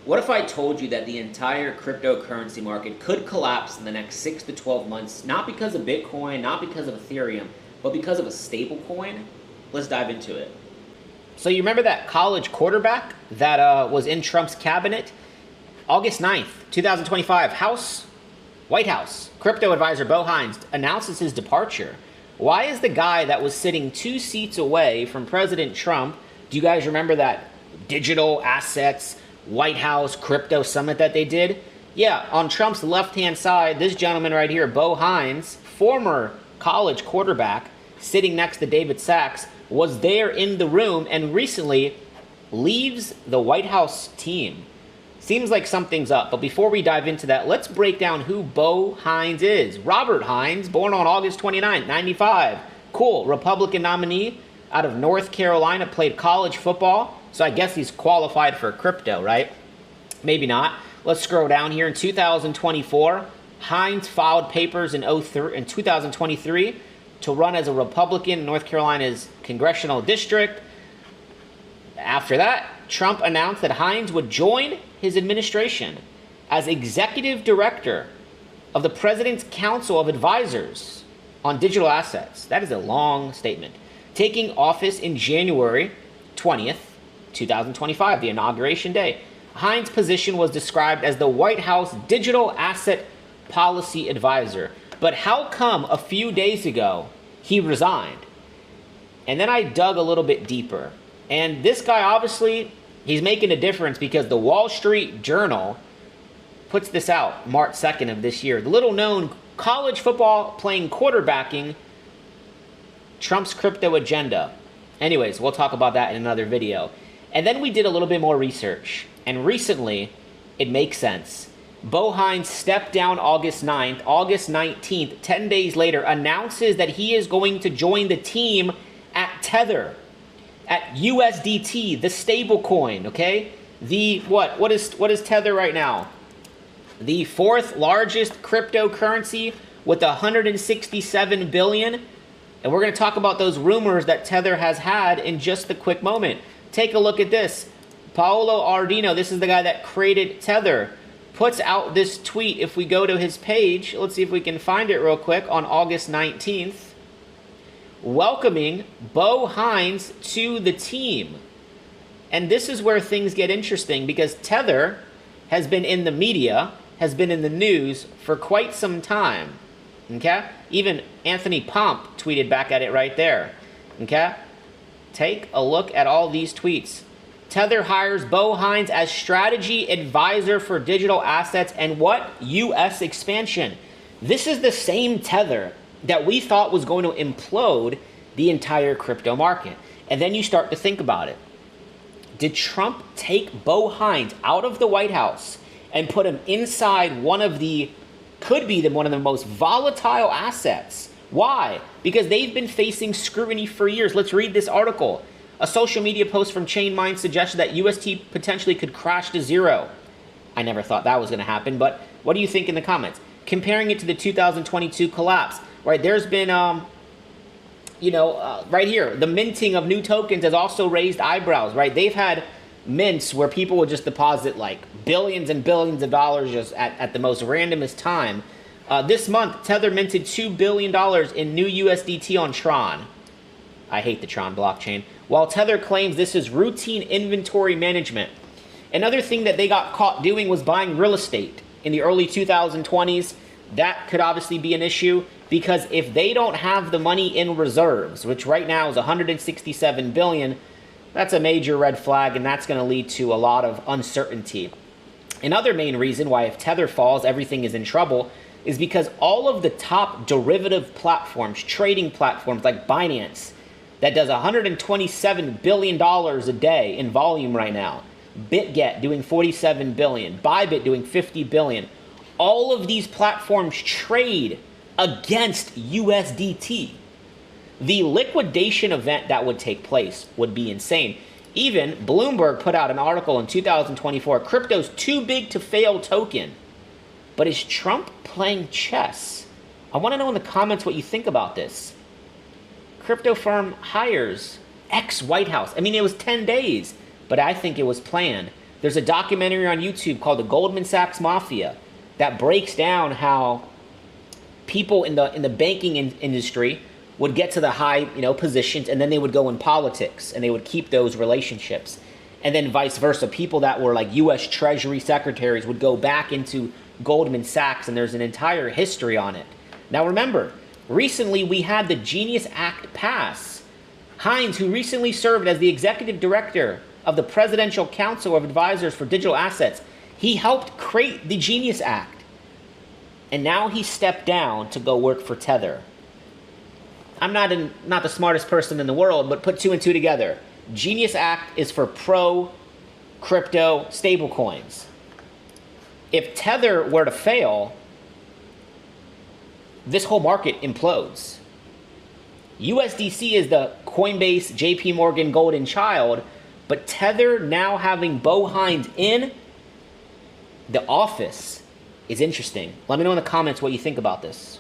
What if I told you that the entire cryptocurrency market could collapse in the next 6 to 12 months, not because of Bitcoin, not because of Ethereum, but because of a stablecoin? Let's dive into it. So you remember that college quarterback that was in Trump's cabinet? August 9th, 2025, White House, crypto advisor Bo Hines announces his departure. Why is the guy that was sitting 2 seats away from President Trump, do you guys remember that digital assets, White House crypto summit that they did? Yeah, on Trump's left-hand side, this gentleman right here, Bo Hines, former college quarterback, sitting next to David Sachs, was there in the room and recently leaves the White House team. Seems like something's up, but before we dive into that, let's break down who Bo Hines is. Robert Hines, born on August 29, 95. Cool, Republican nominee out of North Carolina, played college football, so I guess he's qualified for crypto, right? Maybe not. Let's scroll down here. In 2024, Hines filed papers in 2023 to run as a Republican in North Carolina's congressional district. After that, Trump announced that Hines would join his administration as executive director of the President's Council of Advisors on Digital Assets. That is a long statement. Taking office in January 20th, 2025, the inauguration day. Hines' position was described as the White House Digital Asset Policy Advisor. But how come a few days ago he resigned? And then I dug a little bit deeper. And this guy, obviously, he's making a difference because the Wall Street Journal puts this out March 2nd of this year. The little-known college football playing quarterbacking Trump's crypto agenda. Anyways, we'll talk about that in another video. And then we did a little bit more research. And recently, it makes sense. Bo Hines stepped down August 9th. August 19th, 10 days later, announces that he is going to join the team at Tether, at USDT, the stablecoin, okay? What is Tether right now? The 4th largest cryptocurrency with 167 billion. And we're going to talk about those rumors that Tether has had in just a quick moment. Take a look at this. Paolo Ardino, this is the guy that created Tether, puts out this tweet. If we go to his page, let's see if we can find it real quick, on August 19th, welcoming Bo Hines to the team. And this is where things get interesting because Tether has been in the media, has been in the news for quite some time. Okay? Even Anthony Pomp tweeted back at it right there. Okay? Take a look at all these tweets. Tether hires Bo Hines as strategy advisor for digital assets and what? U.S. expansion. This is the same Tether that we thought was going to implode the entire crypto market. And then you start to think about it. Did Trump take Bo Hines out of the White House and put him inside one of the most volatile assets? Why? Because they've been facing scrutiny for years. Let's read this article. A social media post from Chain Mind suggested that UST potentially could crash to zero. I never thought that was going to happen, but what do you think in the comments? Comparing it to the 2022 collapse, right? There's been, right here, the minting of new tokens has also raised eyebrows, right? They've had mints where people would just deposit like billions and billions of dollars just at the most randomest time. This month, Tether minted $2 billion in new USDT on Tron. I hate the Tron blockchain. While Tether claims this is routine inventory management. Another thing that they got caught doing was buying real estate in the early 2020s. That could obviously be an issue because if they don't have the money in reserves, which right now is 167 billion, that's a major red flag and that's going to lead to a lot of uncertainty. Another main reason why if Tether falls, everything is in trouble is because all of the top derivative platforms, trading platforms like Binance, that does $127 billion a day in volume right now. BitGet doing $47 billion. Bybit doing $50 billion. All of these platforms trade against USDT. The liquidation event that would take place would be insane. Even Bloomberg put out an article in 2024, crypto's too big to fail token. But is Trump playing chess? I want to know in the comments what you think about this. Crypto firm hires ex-White House. I mean, it was 10 days, but I think it was planned. There's a documentary on YouTube called The Goldman Sachs Mafia that breaks down how people in the banking industry would get to the high, positions, and then they would go in politics and they would keep those relationships. And then vice versa, people that were like US Treasury secretaries would go back into Goldman Sachs, and there's an entire history on it. Now remember, recently we had the Genius Act pass. Hines, who recently served as the executive director of the Presidential Council of Advisors for Digital Assets, he helped create the Genius Act. And now he stepped down to go work for Tether. I'm not the smartest person in the world, but put 2 and 2 together. Genius Act is for pro-crypto stablecoins. If Tether were to fail, this whole market implodes. USDC is the Coinbase, JP Morgan golden child, but Tether now having Bo Hines in the office is interesting. Let me know in the comments what you think about this.